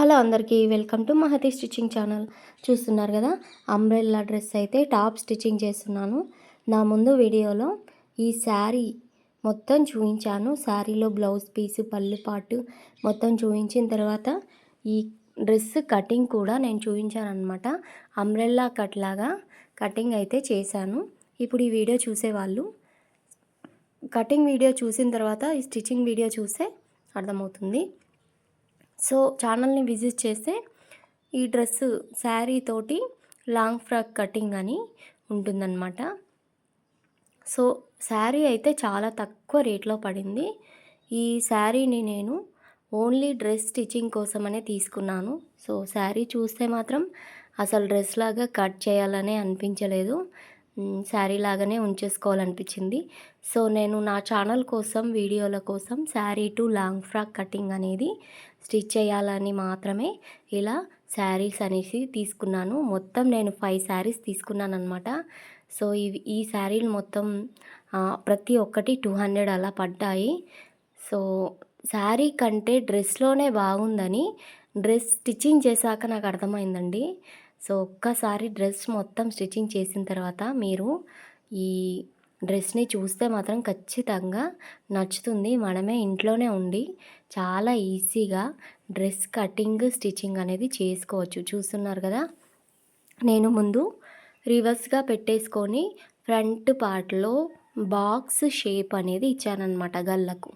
Hello అందరికీ welcome to Mahathi stitching channel. చూస్తున్నారు కదా, అంబ్రెల్లా డ్రెస్ అయితే టాప్ స్టిచ్చింగ్ చేస్తున్నాను. నా ముందు వీడియోలో ఈ శారీ మొత్తం చూపించాను. శారీలో బ్లౌజ్ పీసు, పళ్ళు పాటు మొత్తం చూపించిన తర్వాత ఈ డ్రెస్ కటింగ్ కూడా నేను చూపించాను అనమాట. అంబ్రెల్లా కట్ లాగా కటింగ్ అయితే చేశాను. ఇప్పుడు ఈ వీడియో చూసేవాళ్ళు కటింగ్ వీడియో చూసిన తర్వాత ఈ స్టిచ్చింగ్ వీడియో చూస్తే అర్థమవుతుంది. సో ఛానల్ని విజిట్ చేస్తే ఈ డ్రెస్సు శారీ తోటి లాంగ్ ఫ్రాక్ కటింగ్ అని ఉంటుందన్నమాట. సో శారీ అయితే చాలా తక్కువ రేట్లో పడింది. ఈ శారీని నేను ఓన్లీ డ్రెస్ స్టిచ్చింగ్ కోసమనే తీసుకున్నాను. సో శారీ చూస్తే మాత్రం అసలు డ్రెస్ లాగా కట్ చేయాలనే అనిపించలేదు, శారీ లాగానే ఉంచేసుకోవాలనిపించింది. సో నేను నా ఛానల్ కోసం వీడియోల కోసం sari to long frock cutting అనేది స్టిచ్ చేయాలని మాత్రమే ఇలా శారీస్ అనేసి తీసుకున్నాను. మొత్తం నేను 5 శారీస్ తీసుకున్నాను అనమాట. సో ఈ శారీలు మొత్తం ప్రతి ఒక్కటి 200 అలా పడ్డాయి. సో శారీ కంటే డ్రెస్లోనే బాగుందని డ్రెస్ స్టిచ్చింగ్ చేశాక నాకు అర్థమైందండి. సో ఒక్కసారి డ్రెస్ మొత్తం స్టిచ్చింగ్ చేసిన తర్వాత మీరు ఈ డ్రెస్ని చూస్తే మాత్రం ఖచ్చితంగా నచ్చుతుంది. మనమే ఇంట్లోనే ఉండి చాలా ఈజీగా డ్రెస్ కటింగ్ స్టిచ్చింగ్ అనేది చేసుకోవచ్చు. చూస్తున్నారు కదా, నేను ముందు రివర్స్గా పెట్టేసుకొని ఫ్రంట్ పార్ట్లో బాక్స్ షేప్ అనేది ఇచ్చానన్నమాట. గల్లకు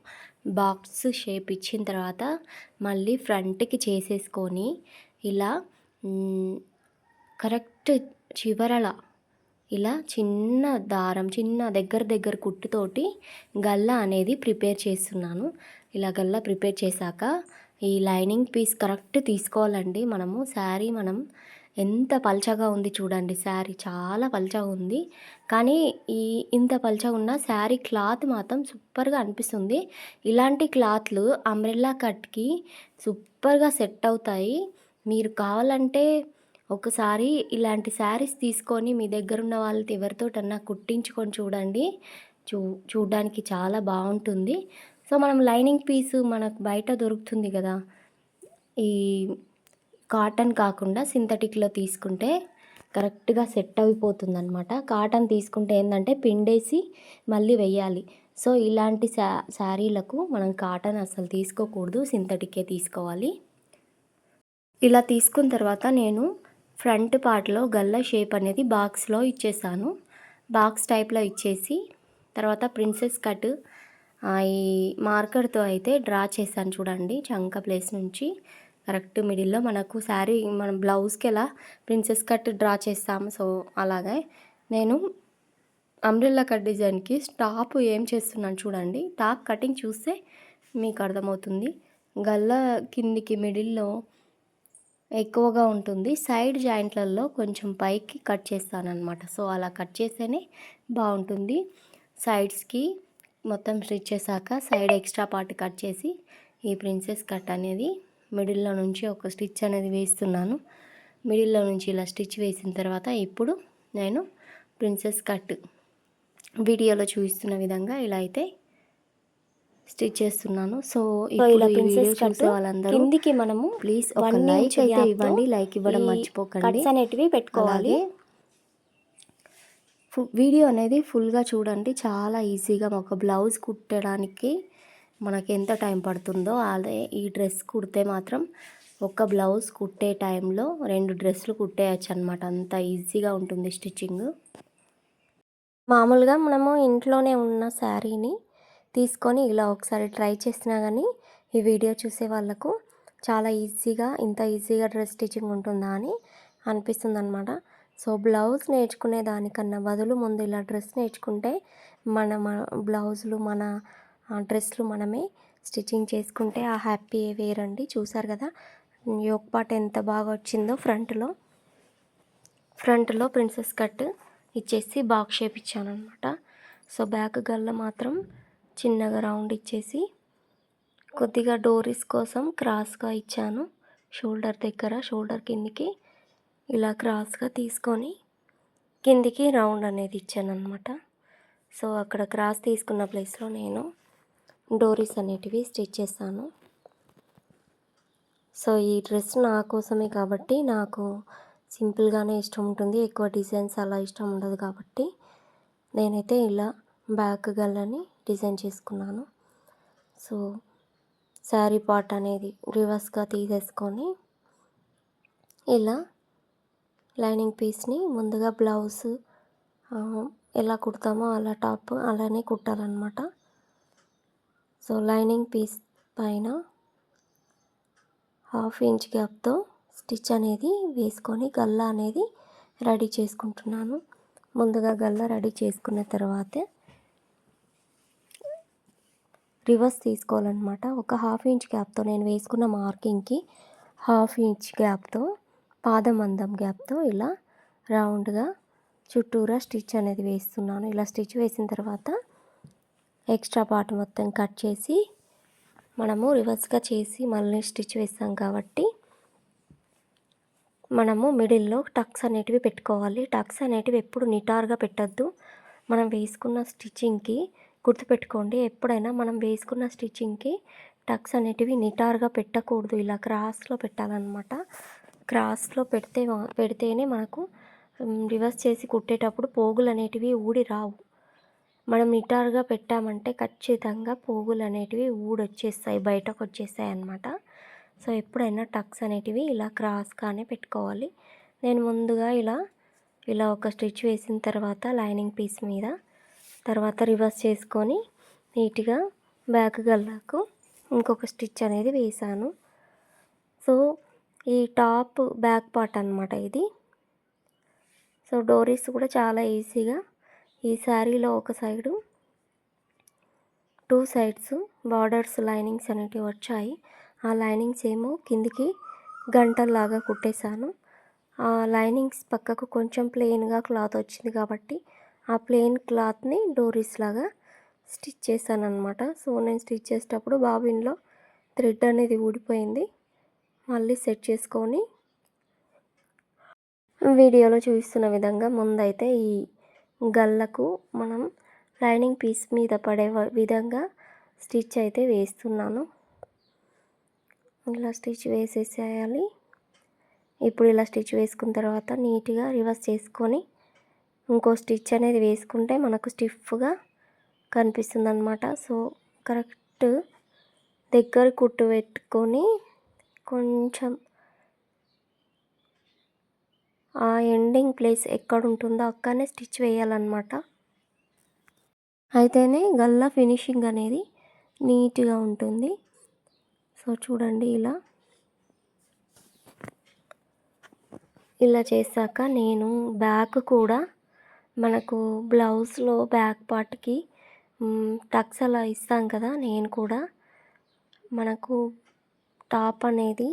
బాక్స్ షేప్ ఇచ్చిన తర్వాత మళ్ళీ ఫ్రంట్కి చేసేసుకొని ఇలా కరెక్ట్ చివరల ఇలా చిన్న దారం, చిన్న దగ్గర కుట్టుతోటి గల్లా అనేది ప్రిపేర్ చేస్తున్నాను. ఇలా గల్లా ప్రిపేర్ చేశాక ఈ లైనింగ్ పీస్ కరెక్ట్ తీసుకోవాలండి. మనము శారీ ఎంత పల్చగా ఉంది చూడండి, శారీ చాలా పల్చగా ఉంది. కానీ ఇంత పల్చగా ఉన్న శారీ క్లాత్ మాత్రం సూపర్గా అనిపిస్తుంది. ఇలాంటి క్లాత్లు అంబ్రెల్లా కట్కి సూపర్గా సెట్ అవుతాయి. మీరు కావాలంటే ఒకసారి ఇలాంటి శారీస్ తీసుకొని మీ దగ్గర ఉన్న వాళ్ళతో ఎవరితోటన్నా కుట్టించుకొని చూడండి. చూడడానికి చాలా బాగుంటుంది. సో మనం లైనింగ్ పీసు మనకు బయట దొరుకుతుంది కదా, ఈ కాటన్ కాకుండా సింథటిక్లో తీసుకుంటే కరెక్ట్గా సెట్ అయిపోతుంది అనమాట. కాటన్ తీసుకుంటే ఏంటంటే పిండేసి మళ్ళీ వెయ్యాలి. సో ఇలాంటి శారీలకు మనం కాటన్ అసలు తీసుకోకూడదు, సింథటిక్కే తీసుకోవాలి. ఇలా తీసుకున్న తర్వాత నేను ఫ్రంట్ పార్ట్లో గల్ల షేప్ అనేది బాక్స్లో ఇచ్చేసాను. బాక్స్ టైప్లో ఇచ్చేసి తర్వాత ప్రిన్సెస్ కట్ ఈ మార్కర్తో అయితే డ్రా చేశాను చూడండి. చంక ప్లేస్ నుంచి కరెక్ట్ మిడిల్లో మనకు శారీ మనం బ్లౌజ్కి ఎలా ప్రిన్సెస్ కట్ డ్రా చేస్తాము, సో అలాగే నేను అంబ్రెల్లా కట్ డిజైన్కి టాప్ ఏం చేస్తున్నాను చూడండి. టాప్ కటింగ్ చూస్తే మీకు అర్థమవుతుంది. గల్ల కిందికి మిడిల్లో ఎక్కువగా ఉంటుంది, సైడ్ జాయింట్లలో కొంచెం పైకి కట్ చేస్తానన్నమాట. సో అలా కట్ చేస్తేనే బాగుంటుంది. సైడ్స్కి మొత్తం స్టిచ్ చేశాక సైడ్ ఎక్స్ట్రా పార్ట్ కట్ చేసి ఈ ప్రిన్సెస్ కట్ అనేది మిడిల్లో నుంచి ఒక స్టిచ్ అనేది వేస్తున్నాను. మిడిల్లో నుంచి ఇలా స్టిచ్ వేసిన తర్వాత ఇప్పుడు నేను ప్రిన్సెస్ కట్ వీడియోలో చూపిస్తున్న విధంగా ఇలా అయితే స్టిచ్ చేస్తున్నాను. సో ఇలా ప్రిన్సెస్ చూసే వాళ్ళందరూ కిందికి మనము ప్లీజ్ ఒక లైక్ అయితే ఇవ్వండి. లైక్ ఇవ్వడం మర్చిపోకండి. కట్స్ అనేటివి పెట్టుకోవాలి. వీడియో అనేది ఫుల్గా చూడండి. చాలా ఈజీగా ఒక బ్లౌజ్ కుట్టడానికి మనకి ఎంత టైం పడుతుందో అదే ఈ డ్రెస్ కుడితే మాత్రం ఒక బ్లౌజ్ కుట్టే టైంలో 2 డ్రెస్సులు కుట్టేయచ్చు అనమాట. అంత ఈజీగా ఉంటుంది స్టిచ్చింగ్. మామూలుగా మనము ఇంట్లోనే ఉన్న శారీని తీసుకొని ఇలా ఒకసారి ట్రై చేసినా కానీ ఈ వీడియో చూసే వాళ్ళకు చాలా ఈజీగా, ఇంత ఈజీగా డ్రెస్ స్టిచ్చింగ్ ఉంటుందా అని అనిపిస్తుంది అనమాట. సో బ్లౌజ్ నేర్చుకునే దానికన్నా బదులు ముందు ఇలా డ్రెస్ నేర్చుకుంటే మన బ్లౌజులు, మన డ్రెస్లు మనమే స్టిచ్చింగ్ చేసుకుంటే ఆ హ్యాపీ వేరండి. చూసారు కదా యోక్ పార్ట్ ఎంత బాగా వచ్చిందో. ఫ్రంట్లో ప్రిన్సెస్ కట్ ఇచ్చేసి బాక్స్ షేప్ ఇచ్చాను అనమాట. సో బ్యాక్ గల్ల మాత్రం చిన్నగా రౌండ్ ఇచ్చేసి కొద్దిగా డోరీస్ కోసం క్రాస్గా ఇచ్చాను. షోల్డర్ దగ్గర, షోల్డర్ కిందికి ఇలా క్రాస్గా తీసుకొని కిందికి రౌండ్ అనేది ఇచ్చాను అనమాట. సో అక్కడ క్రాస్ తీసుకున్న ప్లేస్లో నేను డోరీస్ అనేటివి స్టిచ్ చేస్తాను. సో ఈ డ్రెస్ నా కోసమే కాబట్టి నాకు సింపుల్గానే ఇష్టం ఉంటుంది, ఎక్కువ డిజైన్స్ అలా ఇష్టం ఉండదు కాబట్టి నేనైతే ఇలా బ్యాక్ గల్లని డిజైన్ చేసుకున్నాను. సో శారీ పార్ట్ అనేది రివర్స్గా తీసేసుకొని ఇలా లైనింగ్ పీస్ని ముందుగా బ్లౌజ్ ఎలా కుడతామో అలా టాప్ అలానే కుట్టాలన్నమాట. సో లైనింగ్ పీస్ పైన 1/2 ఇంచ్ గ్యాప్తో స్టిచ్ అనేది వేసుకొని గల్లా అనేది రెడీ చేసుకుంటున్నాను. ముందుగా గల్లా రెడీ చేసుకున్న తర్వాతే రివర్స్ తీసుకోవాలన్నమాట. ఒక 1/2 ఇంచ్ గ్యాప్తో నేను వేసుకున్న మార్కింగ్కి 1/2 ఇంచ్ గ్యాప్తో పాదమందం గ్యాప్తో ఇలా రౌండ్గా చుట్టూరా స్టిచ్ అనేది వేస్తున్నాను. ఇలా స్టిచ్ వేసిన తర్వాత ఎక్స్ట్రా పార్ట్ మొత్తం కట్ చేసి మనము రివర్స్గా చేసి మళ్ళీ స్టిచ్ వేస్తాం కాబట్టి మనము మిడిల్లో టక్స్ అనేటివి పెట్టుకోవాలి. టక్స్ అనేటివి ఎప్పుడు నిటారుగా పెట్టద్దు. మనం వేసుకున్న స్టిచ్చింగ్కి గుర్తుపెట్టుకోండి, ఎప్పుడైనా మనం వేసుకున్న స్టిచ్చింగ్కి టక్స్ అనేటివి నిటారుగా పెట్టకూడదు, ఇలా క్రాస్లో పెట్టాలన్నమాట. క్రాస్లో పెడితేనే మనకు రివర్స్ చేసి కుట్టేటప్పుడు పోగులు అనేటివి ఊడి రావు. మనం నిటారుగా పెట్టామంటే ఖచ్చితంగా పోగులు అనేటివి ఊడొచ్చేస్తాయి, బయటకు వచ్చేస్తాయి అన్నమాట. సో ఎప్పుడైనా టక్స్ అనేటివి ఇలా క్రాస్గానే పెట్టుకోవాలి. నేను ముందుగా ఇలా ఒక స్టిచ్ వేసిన తర్వాత లైనింగ్ పీస్ మీద తర్వాత రివర్స్ చేసుకొని నీట్గా బ్యాక్ గల్లాకు ఇంకొక స్టిచ్ అనేది వేసాను. సో ఈ టాప్ బ్యాక్ పార్ట్ అన్నమాట ఇది. సో డోరీస్ కూడా చాలా ఈజీగా ఈ శారీలో ఒక సైడు 2 సైడ్స్ బార్డర్స్ లైనింగ్స్ అనేటివి వచ్చాయి. ఆ లైనింగ్స్ ఏమో కిందికి గంటల్లాగా కుట్టేశాను. ఆ లైనింగ్స్ పక్కకు కొంచెం ప్లెయిన్గా క్లాత్ వచ్చింది కాబట్టి ఆ ప్లెయిన్ క్లాత్ని డోరీస్ లాగా స్టిచ్ చేశాను అనమాట. సో నేను స్టిచ్ చేసేటప్పుడు బాబిన్లో థ్రెడ్ అనేది ఊడిపోయింది. మళ్ళీ సెట్ చేసుకొని వీడియోలో చూపిస్తున్న విధంగా ముందైతే ఈ గల్లకు మనం లైనింగ్ పీస్ మీద పడే విధంగా స్టిచ్ అయితే వేస్తున్నాను. ఇలా స్టిచ్ వేసేసేయాలి. ఇప్పుడు ఇలా స్టిచ్ వేసుకున్న తర్వాత నీట్గా రివర్స్ చేసుకొని ఇంకో స్టిచ్ అనేది వేసుకుంటే మనకు స్టిఫ్గా కనిపిస్తుంది అన్నమాట. సో కరెక్ట్ దగ్గర కుట్టు పెట్టుకొని కొంచెం ఆ ఎండింగ్ ప్లేస్ ఎక్కడ ఉంటుందో అక్కడనే స్టిచ్ వేయాలన్నమాట. అయితేనే గల్లా ఫినిషింగ్ అనేది నీట్గా ఉంటుంది. సో చూడండి ఇలా చేశాక నేను బ్యాక్ కూడా మనకు బ్లౌజ్లో బ్యాక్ పార్ట్కి టక్స్ అలా ఇస్తాం కదా, నేను కూడా మనకు టాప్ అనేది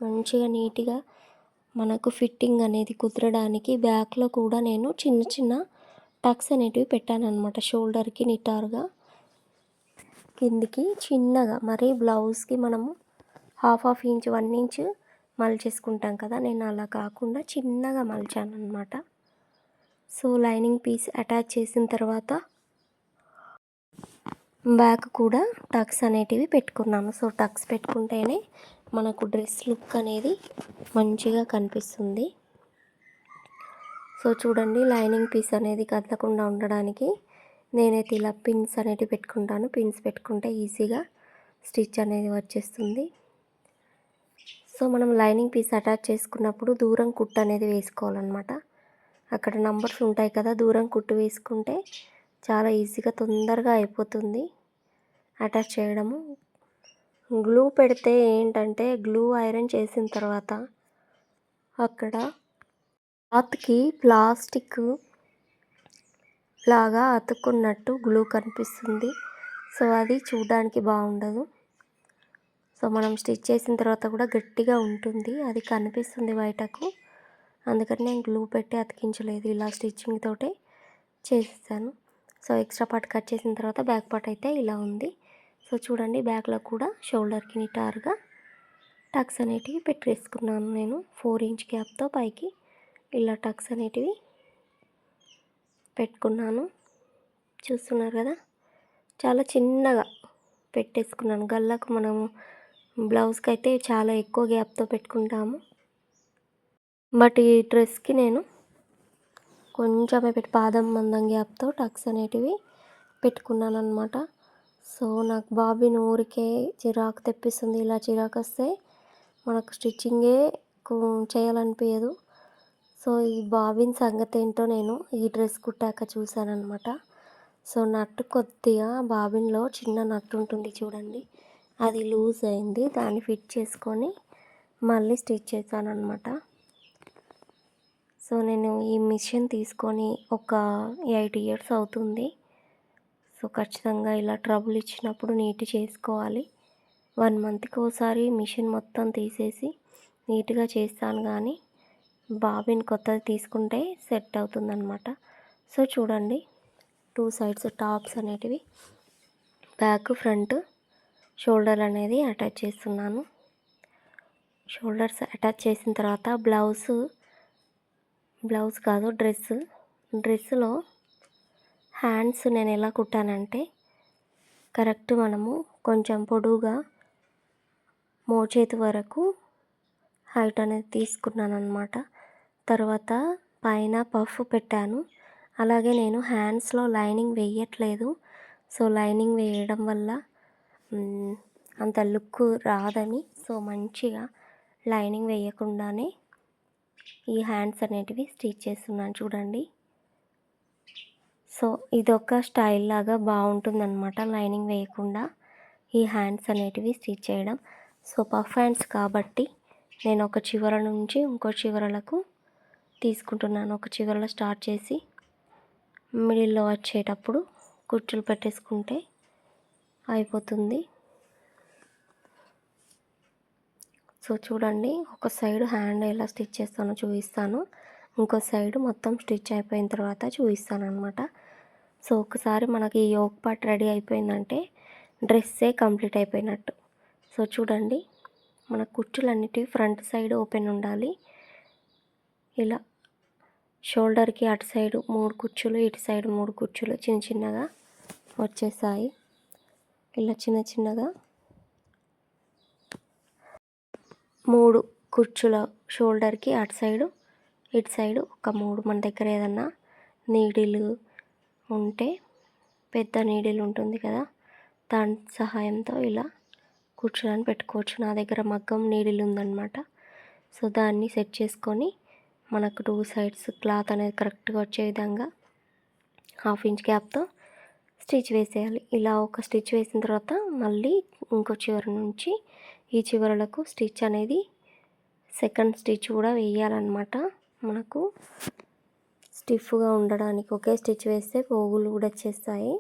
మంచిగా నీట్గా మనకు ఫిట్టింగ్ అనేది కుదరడానికి బ్యాక్లో కూడా నేను చిన్న చిన్న టక్స్ అనేటివి పెట్టానన్నమాట. షోల్డర్కి నిటారుగా కిందికి చిన్నగా, మరి బ్లౌజ్కి మనము 1/2 ఇంచ్ 1 ఇంచ్ మలిచేసుకుంటాం కదా, నేను అలా కాకుండా చిన్నగా మలిచాను అనమాట. సో లైనింగ్ పీస్ అటాచ్ చేసిన తర్వాత బ్యాక్ కూడా టక్స్ అనేటివి పెట్టుకున్నాను. సో టక్స్ పెట్టుకుంటేనే మనకు డ్రెస్ లుక్ అనేది మంచిగా కనిపిస్తుంది. సో చూడండి, లైనింగ్ పీస్ అనేది కదలకుండా ఉండడానికి నేనైతే ఇలా పిన్స్ అనేటివి పెట్టుకుంటాను. పిన్స్ పెట్టుకుంటే ఈజీగా స్టిచ్ అనేది వచ్చేస్తుంది. సో మనం లైనింగ్ పీస్ అటాచ్ చేసుకున్నప్పుడు దూరం కుట్టు అనేది వేసుకోవాలన్నమాట. అక్కడ నంబర్స్ ఉంటాయి కదా, దూరం కుట్టు వేసుకుంటే చాలా ఈజీగా తొందరగా అయిపోతుంది అటాచ్ చేయడము. గ్లూ పెడితే ఏంటంటే గ్లూ ఐరన్ చేసిన తర్వాత అక్కడ క్లాత్కి ప్లాస్టిక్ లాగా అతుక్కున్నట్టు గ్లూ కనిపిస్తుంది. సో అది చూడడానికి బాగుండదు. సో మనం స్టిచ్ చేసిన తర్వాత కూడా గట్టిగా ఉంటుంది, అది కనిపిస్తుంది బయటకు. అందుకని నేను గ్లూ పెట్టి అతికించలేదు, ఇలా స్టిచ్చింగ్ తోటే చేసేసాను. సో ఎక్స్ట్రా పార్ట్ కట్ చేసిన తర్వాత బ్యాక్ పార్ట్ అయితే ఇలా ఉంది. సో చూడండి, బ్యాక్లో కూడా షోల్డర్కి నిటారుగా టక్స్ అనేటివి పెట్టేసుకున్నాను. నేను 4 ఇంచ్ గ్యాప్తో పైకి ఇలా టక్స్ అనేటివి పెట్టుకున్నాను. చూస్తున్నారు కదా, చాలా చిన్నగా పెట్టేసుకున్నాను. గల్లకు మనము బ్లౌజ్కి అయితే చాలా ఎక్కువ గ్యాప్తో పెట్టుకుంటాము. బట్ ఈ డ్రెస్కి నేను కొంచెమే పెట్టి పాదం మందం గ్యాప్తో టక్స్ అనేటివి పెట్టుకున్నాను అనమాట. సో నాకు బాబిన్ ఊరికే చిరాకు తెప్పిస్తుంది. ఇలా చిరాకు వస్తే మనకు స్టిచ్చింగే చేయాలనిపించదు. సో ఈ బాబిన్ సంగతి ఏంటో నేను ఈ డ్రెస్ కుట్టాక చూశానమాట. సో నట్టు కొద్దిగా బాబిన్లో చిన్న నట్టు ఉంటుంది చూడండి, అది లూజ్ అయింది. దాన్ని ఫిట్ చేసుకొని మళ్ళీ స్టిచ్ చేశాను అనమాట. సో నేను ఈ మిషన్ తీసుకొని ఒక 8 ఇయర్స్ అవుతుంది. సో ఖచ్చితంగా ఇలా ట్రబుల్ ఇచ్చినప్పుడు నీట్ చేసుకోవాలి. 1 మంత్కి ఒకసారి మిషన్ మొత్తం తీసేసి నీట్గా చేస్తాను, కానీ బాబిన్ కొత్తది తీసుకుంటే సెట్ అవుతుందన్నమాట. సో చూడండి, 2 సైడ్స్ టాప్స్ అనేటివి బ్యాక్ ఫ్రంట్ షోల్డర్ అనేది అటాచ్ చేస్తున్నాను. షోల్డర్స్ అటాచ్ చేసిన తర్వాత బ్లౌజ్ కాదు డ్రెస్సులో హ్యాండ్స్ నేను ఎలా కుట్టానంటే కరెక్ట్ మనము కొంచెం పొడువుగా మోచేతి వరకు హైట్ అనేది తీసుకున్నాను అనమాట. తర్వాత పైన పఫ్ పెట్టాను. అలాగే నేను హ్యాండ్స్లో లైనింగ్ వేయట్లేదు. సో లైనింగ్ వేయడం వల్ల అంత లుక్ రాదని, సో మంచిగా లైనింగ్ వేయకుండానే ఈ హ్యాండ్స్ అనేటివి స్టిచ్ చేస్తున్నాను చూడండి. సో ఇదొక స్టైల్ లాగా బాగుంటుందన్నమాట లైనింగ్ వేయకుండా ఈ హ్యాండ్స్ అనేటివి స్టిచ్ చేయడం. సో పఫ్ హ్యాండ్స్ కాబట్టి నేను ఒక చివర నుంచి ఇంకో చివరలకు తీసుకుంటున్నాను. ఒక చివరలో స్టార్ట్ చేసి మిడిల్లో వచ్చేటప్పుడు కుచ్చులు పెట్టేసుకుంటే అయిపోతుంది. సో చూడండి, ఒక సైడ్ హ్యాండ్ ఎలా స్టిచ్ చేస్తానో చూపిస్తాను, ఇంకో సైడ్ మొత్తం స్టిచ్ అయిపోయిన తర్వాత చూపిస్తాను అనమాట. సో ఒకసారి మనకి ఈ యోక్ పార్ట్ రెడీ అయిపోయిందంటే డ్రెస్సే కంప్లీట్ అయిపోయినట్టు. సో చూడండి, మన కుచ్చులన్నిటివి ఫ్రంట్ సైడ్ ఓపెన్ ఉండాలి. ఇలా షోల్డర్కి అటు సైడ్ 3 కుచ్చులు, ఇటు సైడ్ 3 కుచ్చులు చిన్న చిన్నగా వచ్చేసాయి. ఇలా చిన్న చిన్నగా 3 కుచ్చుల షోల్డర్కి అటు సైడు ఇటు సైడు ఒక 3. మన దగ్గర ఏదన్నా నీడిల్ ఉంటే పెద్ద నీడిల్ ఉంటుంది కదా, దాని సహాయంతో ఇలా కుచ్చులను పెట్టుకోవచ్చు. నా దగ్గర మగ్గం నీడిల్ ఉందన్నమాట. సో దాన్ని సెట్ చేసుకొని మనకు 2 సైడ్స్ క్లాత్ అనేది కరెక్ట్గా వచ్చే విధంగా 1/2 ఇంచ్ గ్యాప్తో స్టిచ్ వేసేయాలి. ఇలా ఒక స్టిచ్ వేసిన తర్వాత మళ్ళీ ఇంకో చివరి నుంచి ఈ చివరలకు స్టిచ్ అనేది సెకండ్ స్టిచ్ కూడా వేయాలన్నమాట. మనకు స్టిఫ్గా ఉండడానికి ఒకే స్టిచ్ వేస్తే పోగులు కూడా వచ్చేస్తాయి.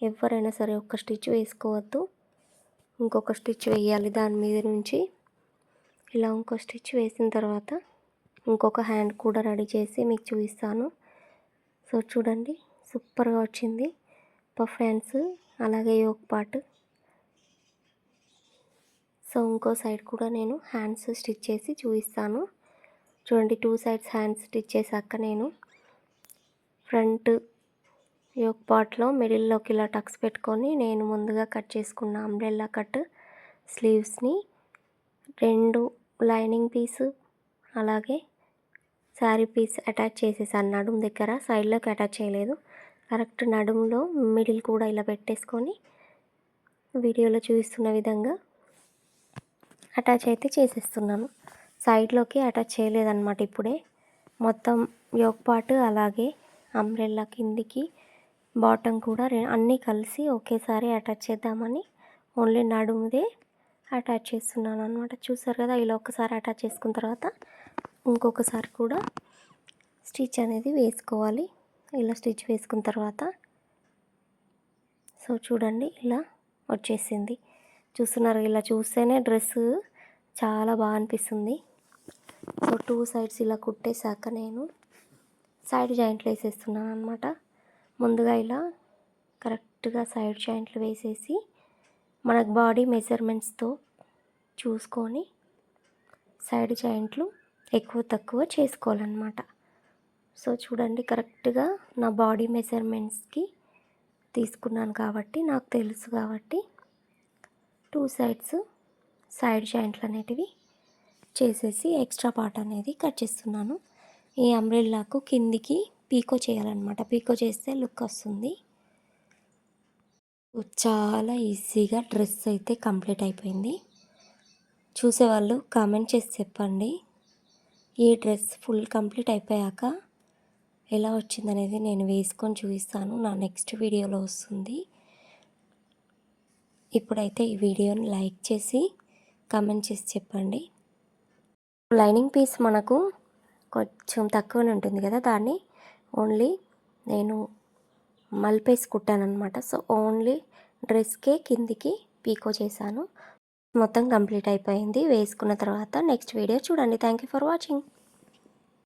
ఎవరైనా సరే ఒక స్టిచ్ వేసుకోవద్దు, ఇంకొక స్టిచ్ వేయాలి దాని మీద నుంచి. ఇలా ఇంకో స్టిచ్ వేసిన తర్వాత ఇంకొక హ్యాండ్ కూడా రెడీ చేసి మీకు చూపిస్తాను. సో చూడండి, సూపర్గా వచ్చింది పఫ్ హ్యాండ్స్, అలాగే యోక్ పార్ట్. సో ఇంకో సైడ్ కూడా నేను హ్యాండ్స్ స్టిచ్ చేసి చూపిస్తాను. చూడండి, 2 సైడ్స్ హ్యాండ్స్ స్టిచ్ చేశాక నేను ఫ్రంట్ యోక్ పార్ట్లో మిడిల్లోకి ఇలా టక్స్ పెట్టుకొని నేను ముందుగా కట్ చేసుకున్న అంబ్రెల్లా కట్ స్లీవ్స్ని 2 లైనింగ్ పీసు అలాగే శారీ పీస్ అటాచ్ చేసేసాను. నడుము దగ్గర సైడ్లోకి అటాచ్ చేయలేదు, కరెక్ట్ నడుములో మిడిల్ కూడా ఇలా పెట్టేసుకొని వీడియోలో చూపిస్తున్న విధంగా అటాచ్ అయితే చేసేస్తున్నాను. సైడ్లోకి అటాచ్ చేయలేదన్నమాట. ఇప్పుడే మొత్తం యోక్ పార్ట్ అలాగే అంబ్రెల్లా కిందికి బాటమ్ కూడా అన్నీ కలిసి ఒకేసారి అటాచ్ చేద్దామని ఓన్లీ నడుముదే అటాచ్ చేస్తున్నాను అనమాట. చూసారు కదా, ఇలా ఒకసారి అటాచ్ చేసుకున్న తర్వాత ఇంకొకసారి కూడా స్టిచ్ అనేది వేసుకోవాలి. ఇలా స్టిచ్ వేసుకున్న తర్వాత సో చూడండి, ఇలా వచ్చేసింది. చూస్తున్నారు, ఇలా చూస్తేనే డ్రెస్ చాలా బాగా అనిపిస్తుంది. సో 2 సైడ్స్ ఇలా కుట్టేశాక నేను సైడ్ జాయింట్లు వేసేస్తున్నాను అనమాట. ముందుగా ఇలా కరెక్ట్గా సైడ్ జాయింట్లు వేసేసి మనకు బాడీ మెజర్మెంట్స్తో చూసుకొని సైడ్ జాయింట్లు ఎక్కువ తక్కువ చేసుకోవాలన్నమాట. సో చూడండి, కరెక్ట్గా నా బాడీ మెజర్మెంట్స్కి తీసుకున్నాను కాబట్టి నాకు తెలుసు కాబట్టి 2 సైడ్స్ సైడ్ జాయింట్లు అనేటివి చేసేసి ఎక్స్ట్రా పార్ట్ అనేది కట్ చేస్తున్నాను. ఈ అంబ్రెల్లాకు కిందికి పీకో చేయాలన్నమాట. పీకో చేస్తే లుక్ వస్తుంది. చాలా ఈజీగా డ్రెస్ అయితే కంప్లీట్ అయిపోయింది. చూసేవాళ్ళు కామెంట్ చేసి చెప్పండి. ఈ డ్రెస్ ఫుల్ కంప్లీట్ అయిపోయాక ఎలా వచ్చిందనేది నేను వేసుకొని చూపిస్తాను. నా నెక్స్ట్ వీడియోలో వస్తుంది. ఇప్పుడైతే ఈ వీడియోని లైక్ చేసి కామెంట్ చేసి చెప్పండి. లైనింగ్ పీస్ మనకు కొంచెం తక్కువనే ఉంటుంది కదా, దాన్ని ఓన్లీ నేను మల్పేసి కుట్టానమాట. సో ఓన్లీ డ్రెస్కే కిందికి పీకో చేశాను. మొత్తం కంప్లీట్ అయిపోయింది. వేసుకున్న తర్వాత నెక్స్ట్ వీడియో చూడండి. Thank you for watching.